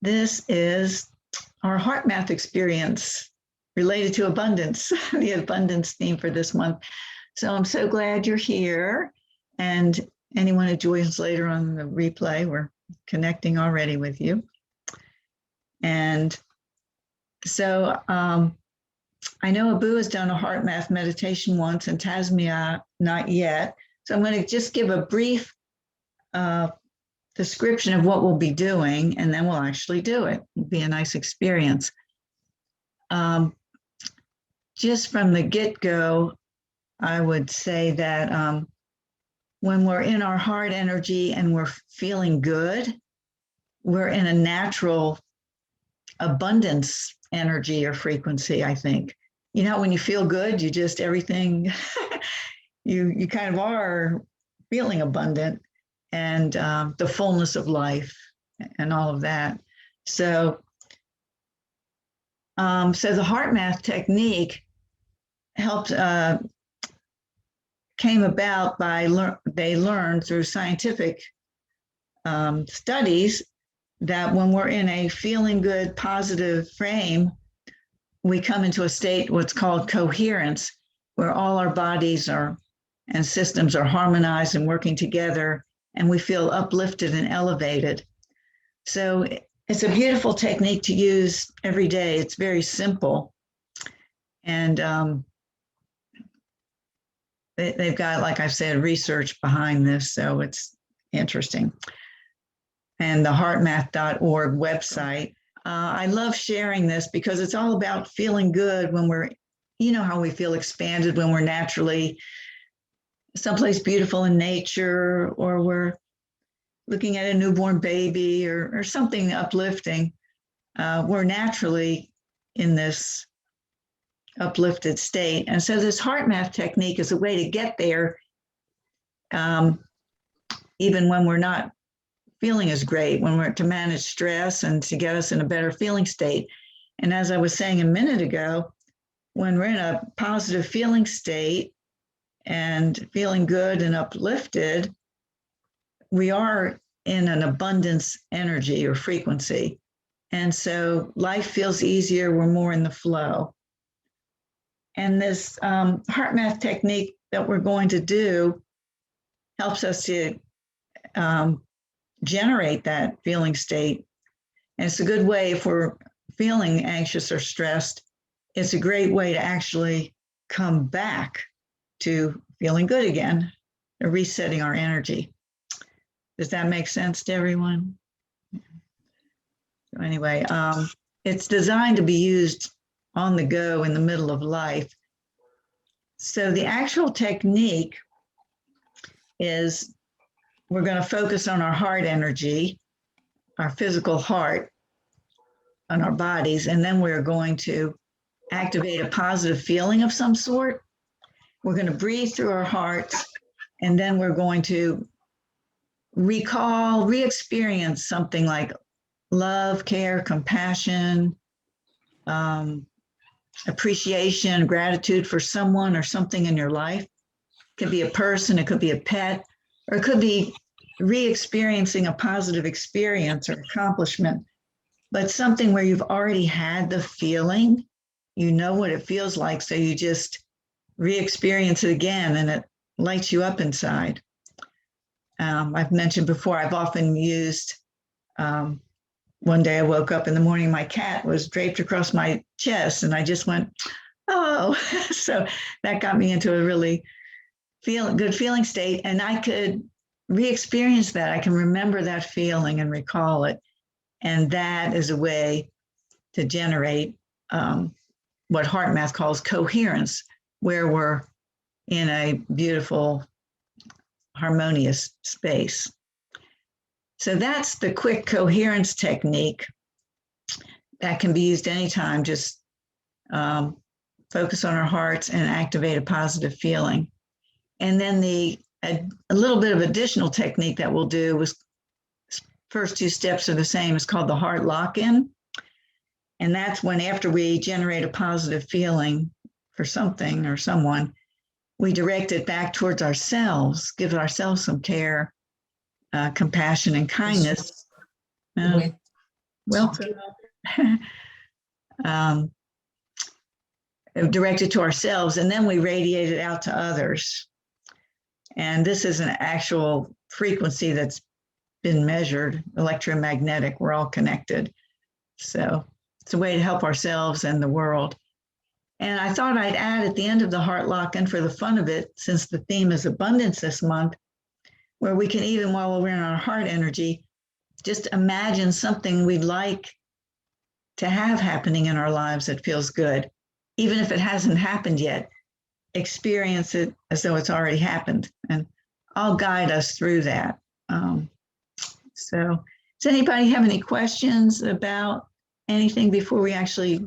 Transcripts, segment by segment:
This is our HeartMath experience related to abundance, the abundance theme for this month. So I'm so glad you're here. And anyone who joins later on the replay, we're connecting already with you. And so I know Abu has done a HeartMath meditation once and Tasmia not yet. So I'm going to just give a brief description of what we'll be doing, and then we'll actually do it. It'll be a nice experience. Just from the get-go, I would say that when we're in our heart energy and we're feeling good, we're in a natural abundance energy or frequency, I think. You know, when you feel good, you just everything, you kind of are feeling abundant and the fullness of life and all of that. So the HeartMath technique helped, came about by, they learned through scientific studies that when we're in a feeling good, positive frame, we come into a state, what's called coherence, where all our bodies are and systems are harmonized and working together, and we feel uplifted and elevated. So it's a beautiful technique to use every day. It's very simple. And they've got, like I said, research behind this, so it's interesting. And the heartmath.org website. I love sharing this because it's all about feeling good when we're, you know how we feel expanded when we're naturally someplace beautiful in nature, or we're looking at a newborn baby or something uplifting. We're naturally in this uplifted state. And so this HeartMath technique is a way to get there, even when we're not feeling as great, when we're to manage stress and to get us in a better feeling state. And as I was saying a minute ago, when we're in a positive feeling state and feeling good and uplifted, we are in an abundance energy or frequency. And so life feels easier, we're more in the flow. And this HeartMath technique that we're going to do helps us to generate that feeling state. And it's a good way if we're feeling anxious or stressed. It's a great way to actually come back to feeling good again, or resetting our energy. Does that make sense to everyone? So anyway, it's designed to be used on the go in the middle of life. So the actual technique is, we're going to focus on our heart energy, our physical heart, on our bodies, and then we're going to activate a positive feeling of some sort. We're going to breathe through our hearts, and then we're going to recall, re-experience something like love, care, compassion, appreciation, gratitude for someone or something in your life. It could be a person, it could be a pet, or it could be re-experiencing a positive experience or accomplishment, but something where you've already had the feeling, you know what it feels like, so you just re-experience it again and it lights you up inside. I've mentioned before, I've often used, one day I woke up in the morning, my cat was draped across my chest and I just went, oh, so that got me into a really good feeling state, and I could re-experience that. I can remember that feeling and recall it. And that is a way to generate what HeartMath calls coherence, where we're in a beautiful, harmonious space. So that's the quick coherence technique that can be used anytime. Just focus on our hearts and activate a positive feeling. And then a little bit of additional technique that we'll do was, first two steps are the same. It's called the heart lock-in. And that's when, after we generate a positive feeling for something or someone, we direct it back towards ourselves, give ourselves some care, compassion, and kindness. welcome. Directed to ourselves, and then we radiate it out to others. And this is an actual frequency that's been measured, electromagnetic. We're all connected. So it's a way to help ourselves and the world. And I thought I'd add at the end of the heart lock-in, for the fun of it, since the theme is abundance this month, where we can, even while we're in our heart energy, just imagine something we'd like to have happening in our lives that feels good. Even if it hasn't happened yet, experience it as though it's already happened. And I'll guide us through that. So does anybody have any questions about anything before we actually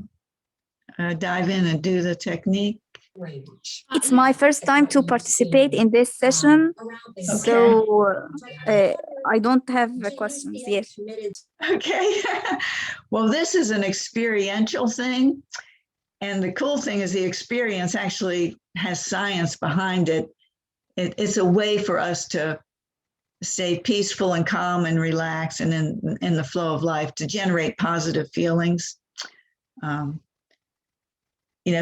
dive in and do the technique? It's my first time to participate in this session, so I don't have questions yet. Okay. Well, this is an experiential thing. And the cool thing is the experience actually has science behind it. It's a way for us to stay peaceful and calm and relax and in the flow of life, to generate positive feelings.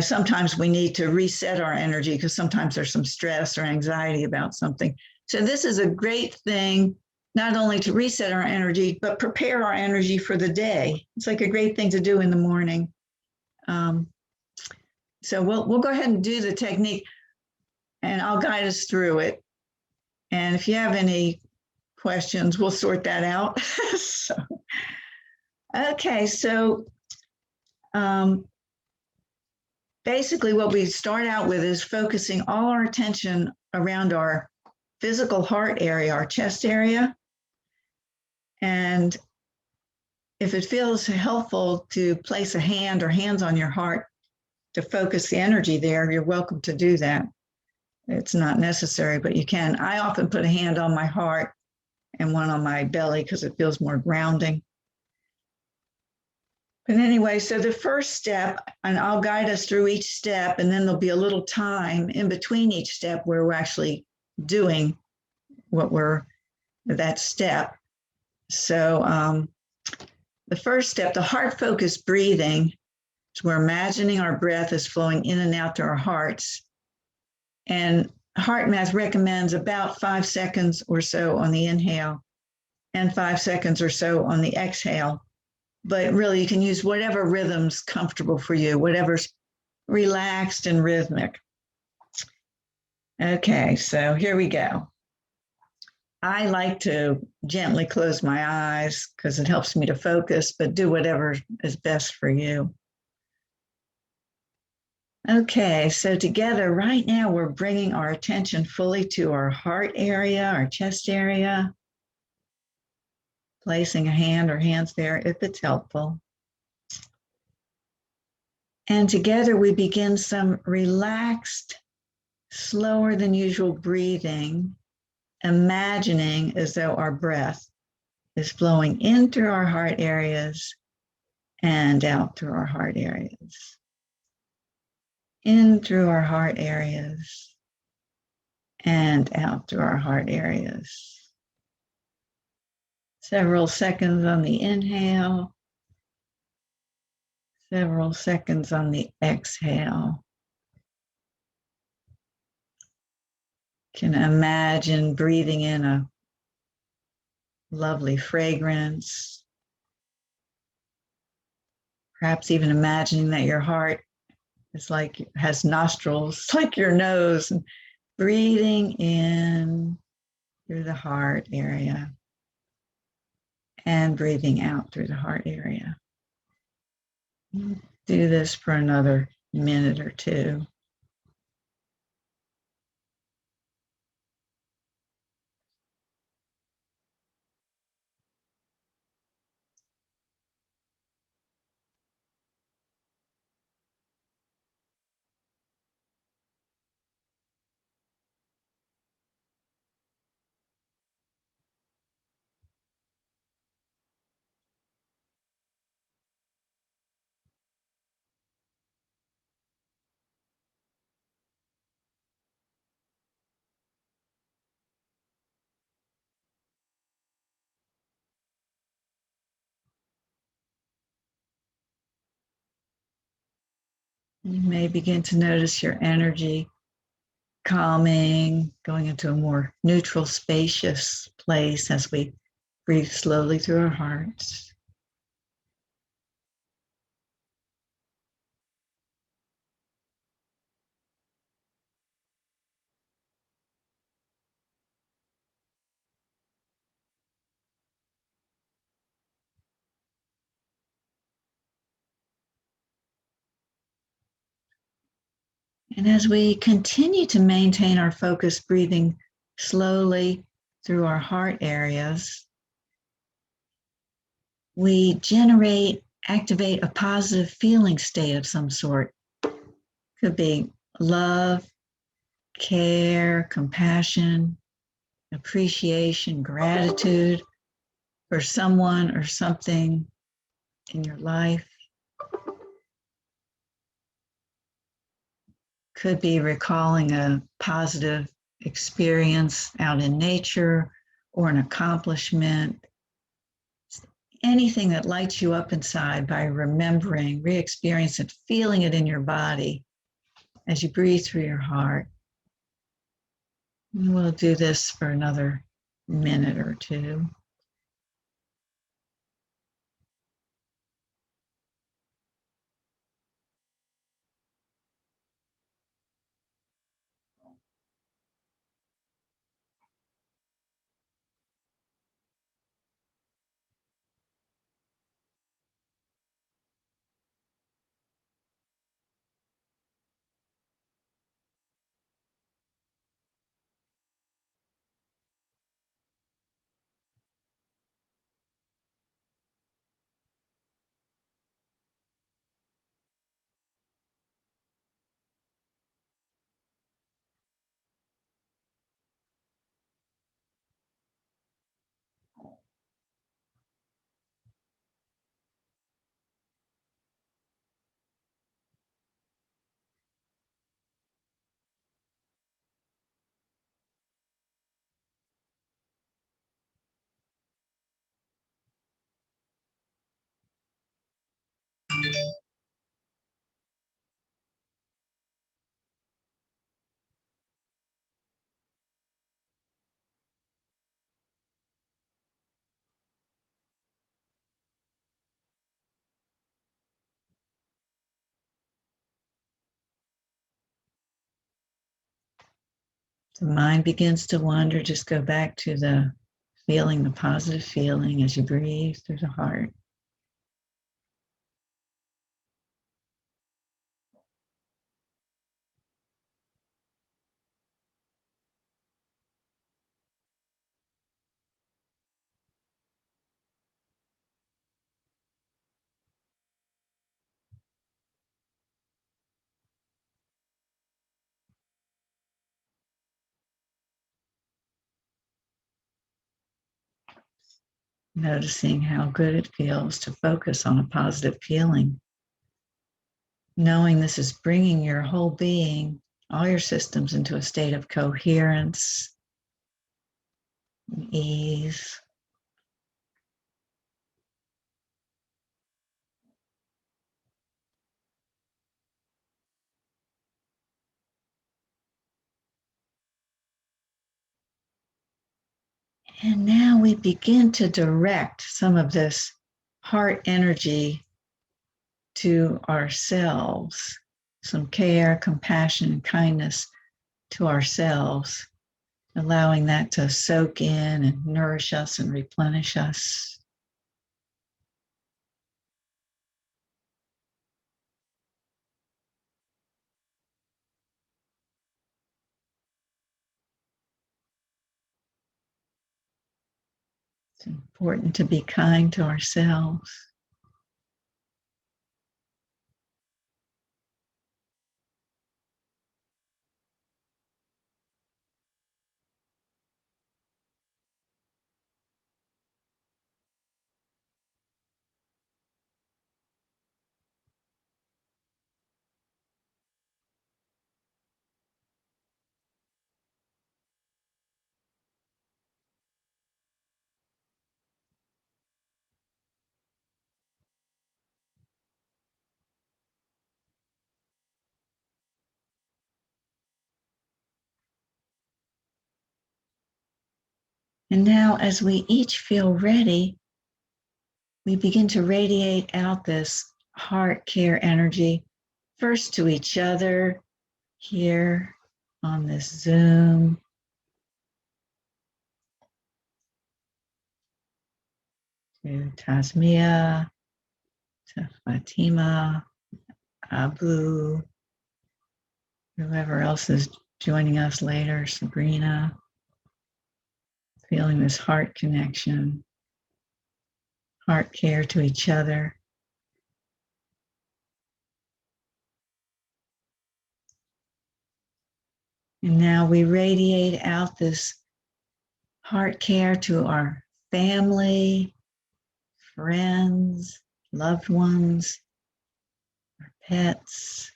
Sometimes we need to reset our energy because sometimes there's some stress or anxiety about something. So this is a great thing, not only to reset our energy, but prepare our energy for the day. It's like a great thing to do in the morning. So we'll go ahead and do the technique, and I'll guide us through it. And if you have any questions, we'll sort that out. So basically what we start out with is focusing all our attention around our physical heart area, our chest area. And if it feels helpful to place a hand or hands on your heart to focus the energy there, you're welcome to do that. It's not necessary, but you can. I often put a hand on my heart and one on my belly because it feels more grounding. But anyway, so the first step, and I'll guide us through each step, and then there'll be a little time in between each step where we're actually doing that step. So the first step, the heart focused breathing, so we're imagining our breath is flowing in and out to our hearts. And HeartMath recommends about 5 seconds or so on the inhale and 5 seconds or so on the exhale. But really, you can use whatever rhythm's comfortable for you, whatever's relaxed and rhythmic. Okay, so here we go. I like to gently close my eyes because it helps me to focus, but do whatever is best for you. Okay, so together right now, we're bringing our attention fully to our heart area, our chest area, placing a hand or hands there if it's helpful. And together we begin some relaxed, slower than usual breathing, imagining as though our breath is flowing in through our heart areas and out through our heart areas. In through our heart areas and out through our heart areas. Several seconds on the inhale, several seconds on the exhale. Can imagine breathing in a lovely fragrance. Perhaps even imagining that your heart is has nostrils, like your nose, and breathing in through the heart area and breathing out through the heart area. Do this for another minute or two. You may begin to notice your energy calming, going into a more neutral, spacious place as we breathe slowly through our hearts. And as we continue to maintain our focus, breathing slowly through our heart areas, we activate a positive feeling state of some sort. Could be love, care, compassion, appreciation, gratitude for someone or something in your life. Could be recalling a positive experience out in nature or an accomplishment. Anything that lights you up inside by remembering, re-experiencing it, feeling it in your body as you breathe through your heart. And we'll do this for another minute or two. The mind begins to wander, just go back to the feeling, the positive feeling as you breathe through the heart. Noticing how good it feels to focus on a positive feeling. Knowing this is bringing your whole being, all your systems into a state of coherence and ease. And now we begin to direct some of this heart energy to ourselves, some care, compassion, and kindness to ourselves, allowing that to soak in and nourish us and replenish us. It's important to be kind to ourselves. And now, as we each feel ready, we begin to radiate out this heart care energy, first to each other here on this Zoom, to Tasmia, to Fatima, Abu, whoever else is joining us later, Sabrina, feeling this heart connection, heart care to each other. And now we radiate out this heart care to our family, friends, loved ones, our pets,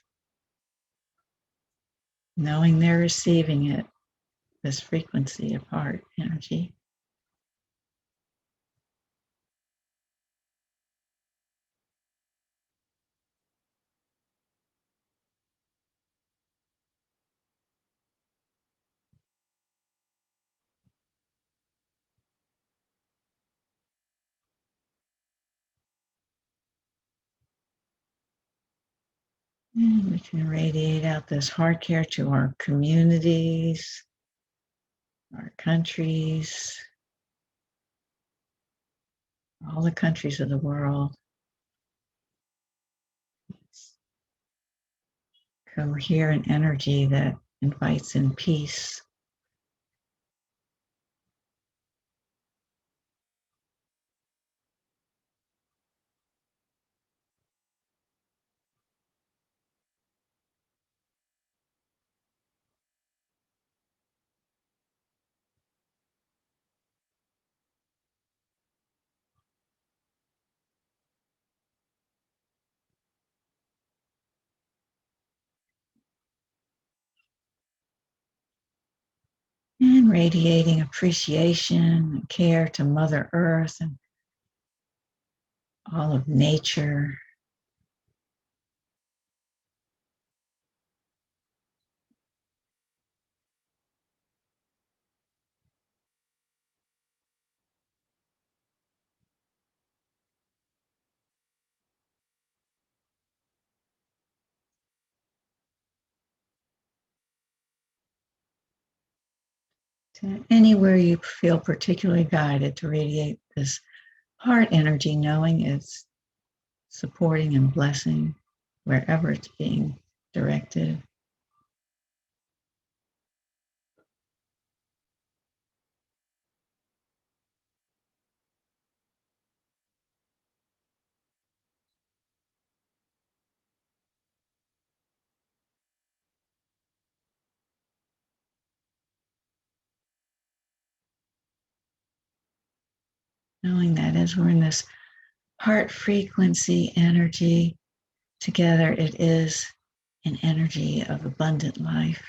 knowing they're receiving it, this frequency of heart energy. And we can radiate out this heart care to our communities, our countries, all the countries of the world. Coherent energy that invites in peace. And radiating appreciation and care to Mother Earth and all of nature. To anywhere you feel particularly guided to radiate this heart energy, knowing it's supporting and blessing wherever it's being directed. Knowing that as we're in this heart frequency energy together, it is an energy of abundant life.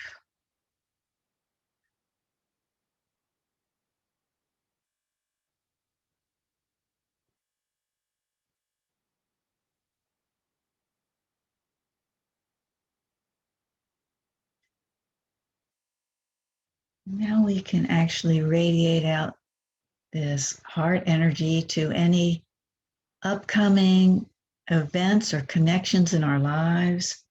Now we can actually radiate out this heart energy to any upcoming events or connections in our lives.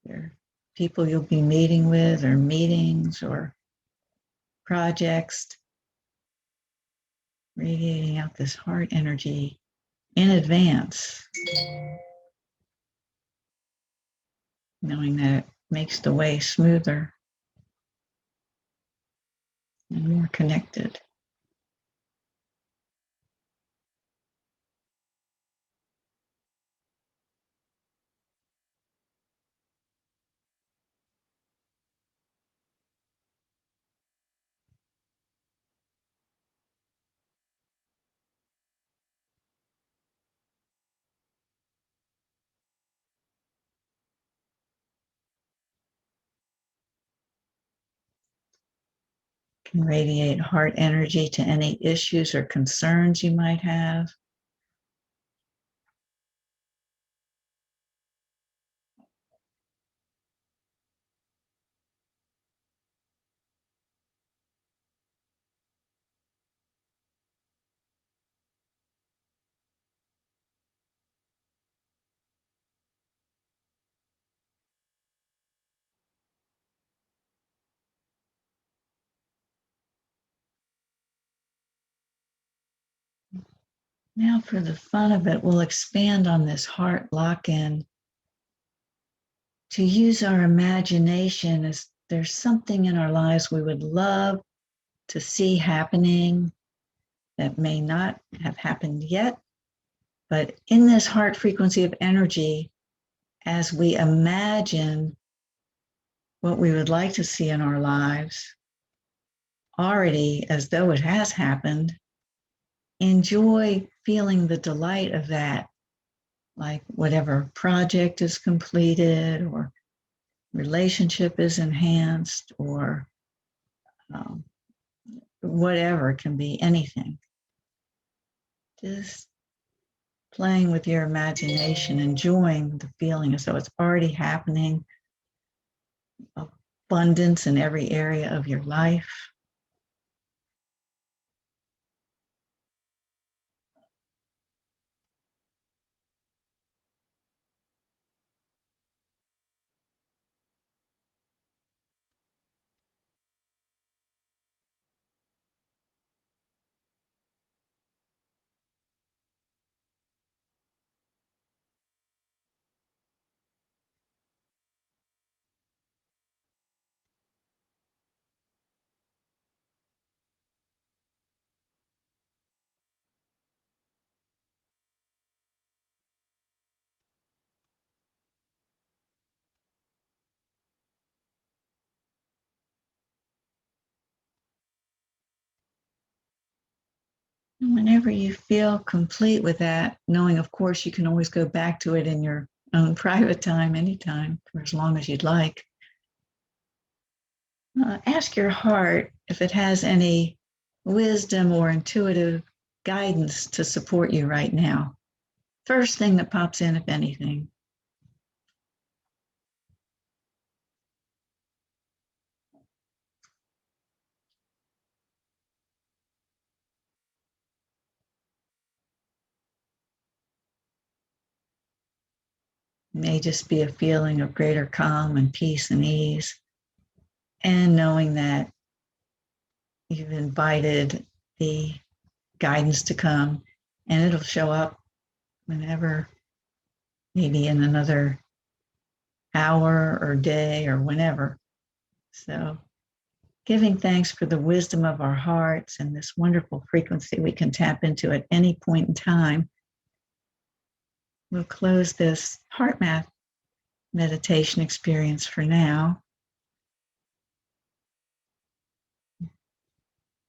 There are people you'll be meeting with, or meetings, or projects. Radiating out this heart energy in advance, knowing that it makes the way smoother and more connected. Can radiate heart energy to any issues or concerns you might have. Now, for the fun of it, we'll expand on this heart lock-in to use our imagination as there's something in our lives we would love to see happening that may not have happened yet. But in this heart frequency of energy, as we imagine what we would like to see in our lives, already as though it has happened, enjoy feeling the delight of that, like whatever project is completed or relationship is enhanced or whatever, it can be anything. Just playing with your imagination, enjoying the feeling as though it's already happening, abundance in every area of your life. And whenever you feel complete with that, knowing, of course, you can always go back to it in your own private time, anytime, for as long as you'd like. Ask your heart if it has any wisdom or intuitive guidance to support you right now. First thing that pops in, if anything. It may just be a feeling of greater calm and peace and ease, and knowing that you've invited the guidance to come, and it'll show up whenever, maybe in another hour or day or whenever. So giving thanks for the wisdom of our hearts and this wonderful frequency we can tap into at any point in time. We'll close this HeartMath meditation experience for now.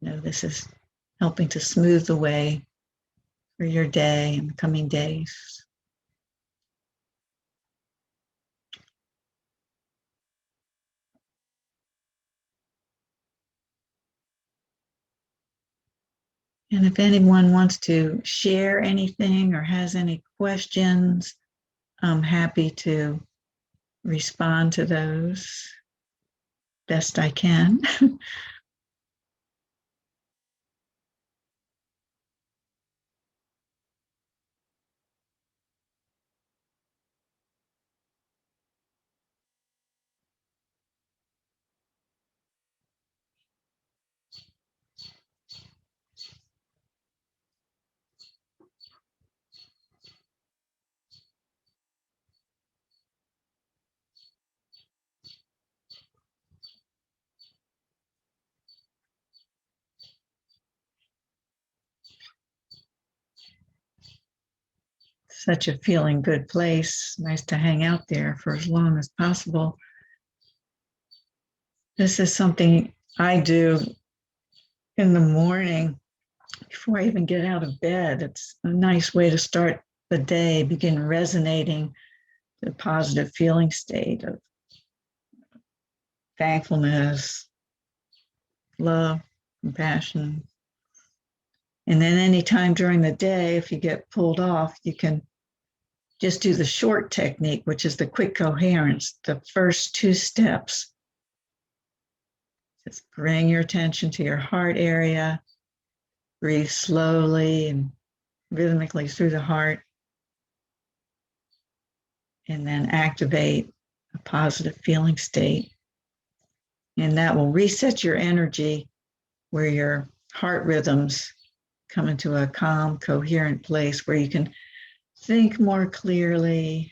This is helping to smooth the way for your day and the coming days. And if anyone wants to share anything or has any questions, I'm happy to respond to those best I can. Such a feeling good place. Nice to hang out there for as long as possible. This is something I do in the morning before I even get out of bed. It's a nice way to start the day, begin resonating the positive feeling state of thankfulness, love, compassion. And then anytime during the day, if you get pulled off, you can just do the short technique, which is the quick coherence, the first 2 steps. Just bring your attention to your heart area, breathe slowly and rhythmically through the heart, and then activate a positive feeling state. And that will reset your energy where your heart rhythms come into a calm, coherent place where you can think more clearly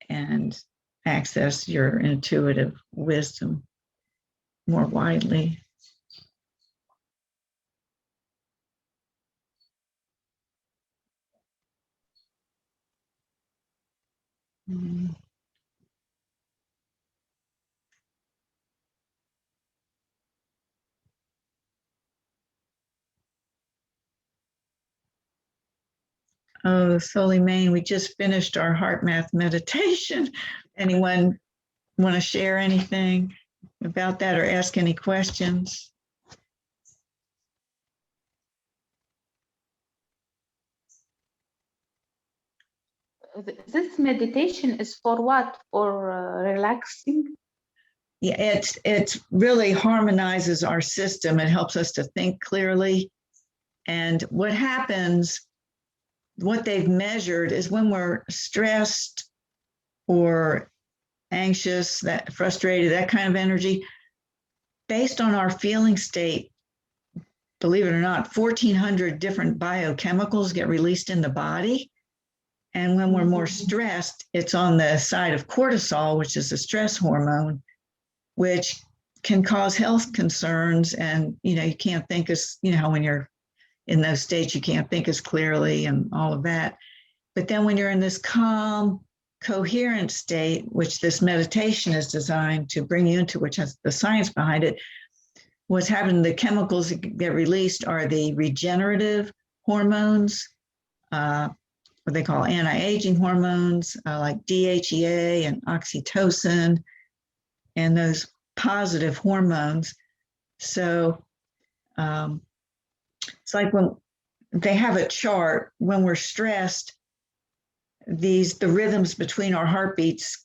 and access your intuitive wisdom more widely. Mm. Oh, Soleimane, we just finished our HeartMath meditation. Anyone want to share anything about that or ask any questions? This meditation is for what? For relaxing? Yeah, it really harmonizes our system. It helps us to think clearly. And what happens, what they've measured is when we're stressed or anxious, that frustrated, that kind of energy, based on our feeling state, believe it or not, 1,400 different biochemicals get released in the body. And when we're more stressed, it's on the side of cortisol, which is a stress hormone, which can cause health concerns. And, you can't think as, when you're in those states, you can't think as clearly and all of that. But then when you're in this calm, coherent state, which this meditation is designed to bring you into, which has the science behind it, what's happening, the chemicals that get released are the regenerative hormones, what they call anti-aging hormones, like DHEA and oxytocin, and those positive hormones. So it's like when they have a chart, when we're stressed, the rhythms between our heartbeats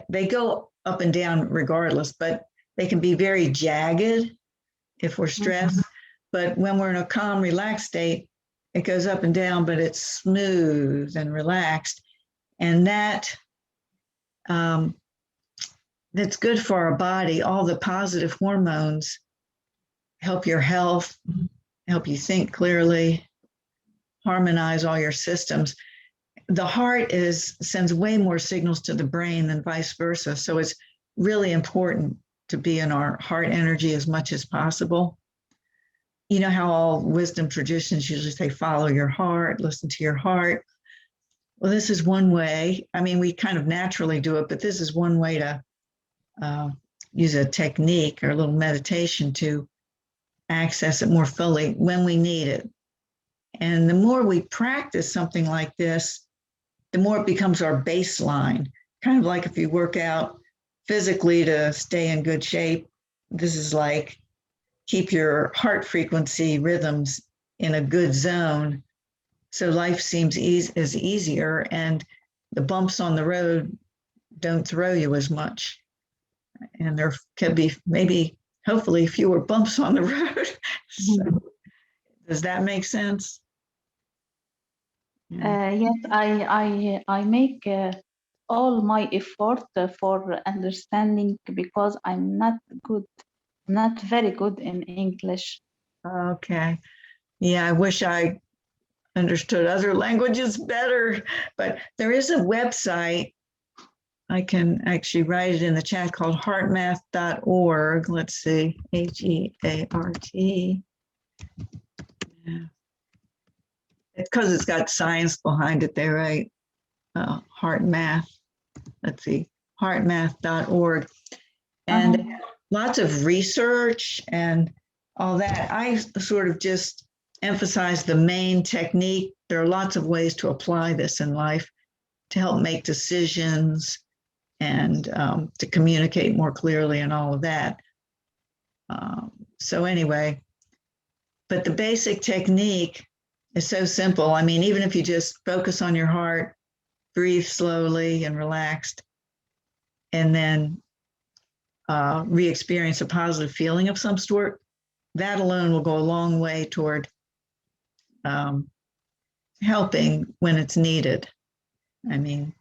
they go up and down regardless, but they can be very jagged if we're stressed. But when we're in a calm, relaxed state, it goes up and down, but it's smooth and relaxed. And that's good for our body. All the positive hormones help your health, help you think clearly, harmonize all your systems. The heart sends way more signals to the brain than vice versa. So it's really important to be in our heart energy as much as possible. You know how all wisdom traditions usually say, follow your heart, listen to your heart. Well, this is one way. I mean, we kind of naturally do it, but this is one way to use a technique or a little meditation to access it more fully when we need it. And the more we practice something like this, the more it becomes our baseline. Kind of like if you work out physically to stay in good shape, this is like keep your heart frequency rhythms in a good zone. So life seems easier, and the bumps on the road don't throw you as much. And there can be hopefully fewer bumps on the road. So, does that make sense? Yes, I make all my effort for understanding, because I'm not very good in English. Okay. Yeah, I wish I understood other languages better, but there is a website. I can actually write it in the chat, called HeartMath.org. Let's see, HEART. Yeah. It's because it's got science behind it there, right? HeartMath. Let's see, HeartMath.org. And lots of research and all that. I sort of just emphasize the main technique. There are lots of ways to apply this in life to help make decisions and to communicate more clearly and all of that. So anyway, but the basic technique is so simple. I mean, even if you just focus on your heart, breathe slowly and relaxed, and then re-experience a positive feeling of some sort, that alone will go a long way toward helping when it's needed. I mean,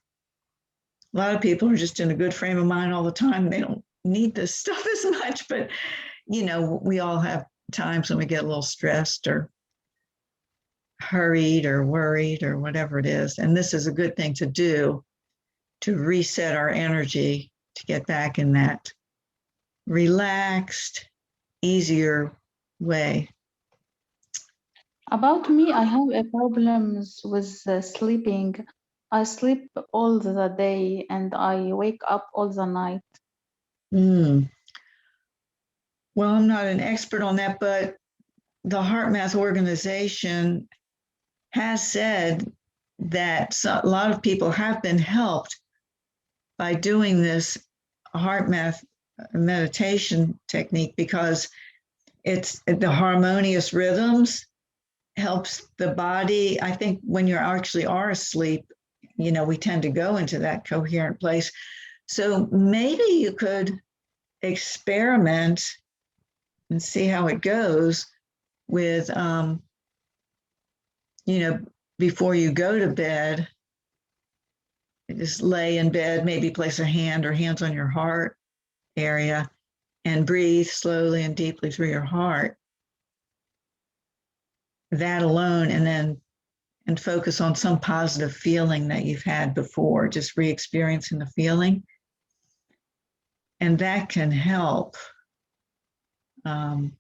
a lot of people are just in a good frame of mind all the time. They don't need this stuff as much, but we all have times when we get a little stressed or hurried or worried or whatever it is. And this is a good thing to do to reset our energy, to get back in that relaxed, easier way. About me, I have a problems with sleeping. I sleep all the day and I wake up all the night. Mm. Well, I'm not an expert on that, but the HeartMath organization has said that a lot of people have been helped by doing this HeartMath meditation technique, because it's the harmonious rhythms helps the body. I think when you actually are asleep, you know, we tend to go into that coherent place. So maybe you could experiment and see how it goes with, you know, before you go to bed, just lay in bed, maybe place a hand or hands on your heart area and breathe slowly and deeply through your heart. That alone, and focus on some positive feeling that you've had before, just re-experiencing the feeling. And that can help calm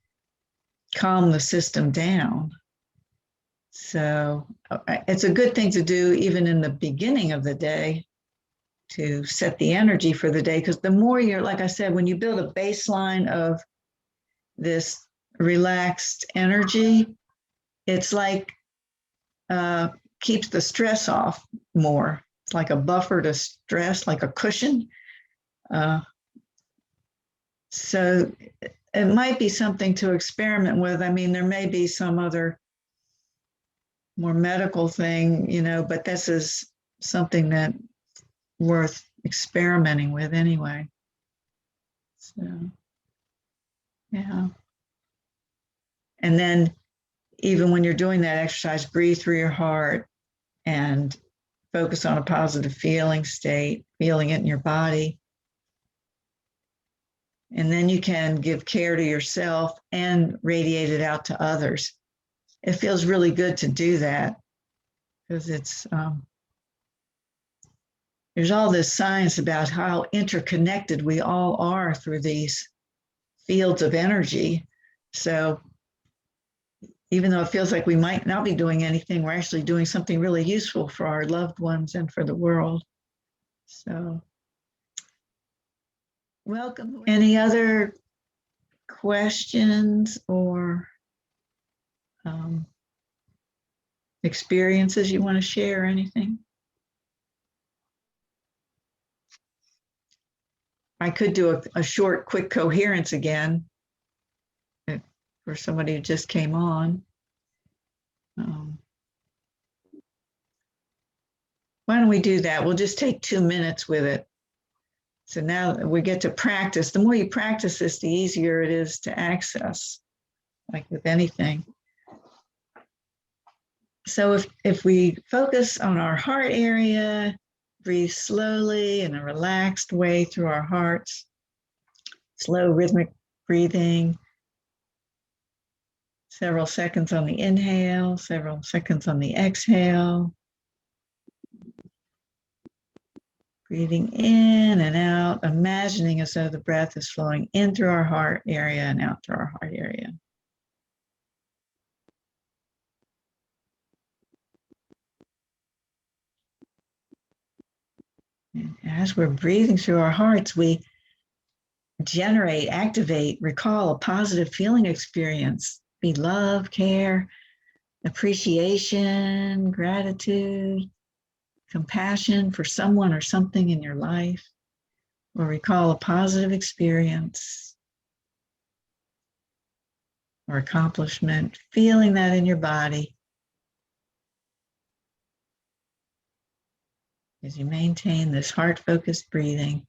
the system down. So it's a good thing to do even in the beginning of the day to set the energy for the day, because the more you're, like I said, when you build a baseline of this relaxed energy, it's like keeps the stress off more. It's like a buffer to stress, like a cushion. So it might be something to experiment with. I mean, there may be some other more medical thing, you know, but this is something that worth experimenting with anyway. So, yeah. And then even when you're doing that exercise, breathe through your heart and focus on a positive feeling state, feeling it in your body. And then you can give care to yourself and radiate it out to others. It feels really good to do that because it's, there's all this science about how interconnected we all are through these fields of energy. So even though it feels like we might not be doing anything, we're actually doing something really useful for our loved ones and for the world. So welcome. Any other questions or experiences you want to share or anything? I could do a short, quick coherence again for somebody who just came on. Why don't we do that? We'll just take 2 minutes with it. So now we get to practice. The more you practice this, the easier it is to access, like with anything. So if we focus on our heart area, breathe slowly in a relaxed way through our hearts, slow rhythmic breathing, several seconds on the inhale, several seconds on the exhale. Breathing in and out, imagining as though the breath is flowing in through our heart area and out through our heart area. And as we're breathing through our hearts, we generate, activate, recall a positive feeling experience. Be love, care, appreciation, gratitude, compassion for someone or something in your life, or recall a positive experience or accomplishment, feeling that in your body as you maintain this heart-focused breathing,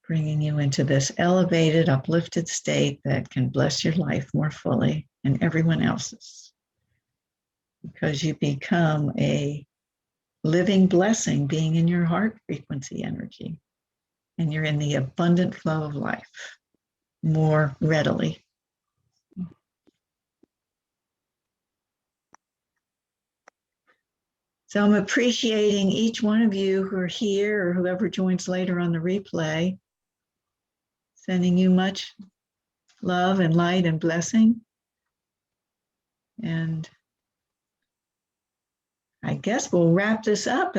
bringing you into this elevated, uplifted state that can bless your life more fully and everyone else's, because you become a living blessing being in your heart frequency energy, and you're in the abundant flow of life more readily. So I'm appreciating each one of you who are here or whoever joins later on the replay. Sending you much love and light and blessing. And I guess we'll wrap this up.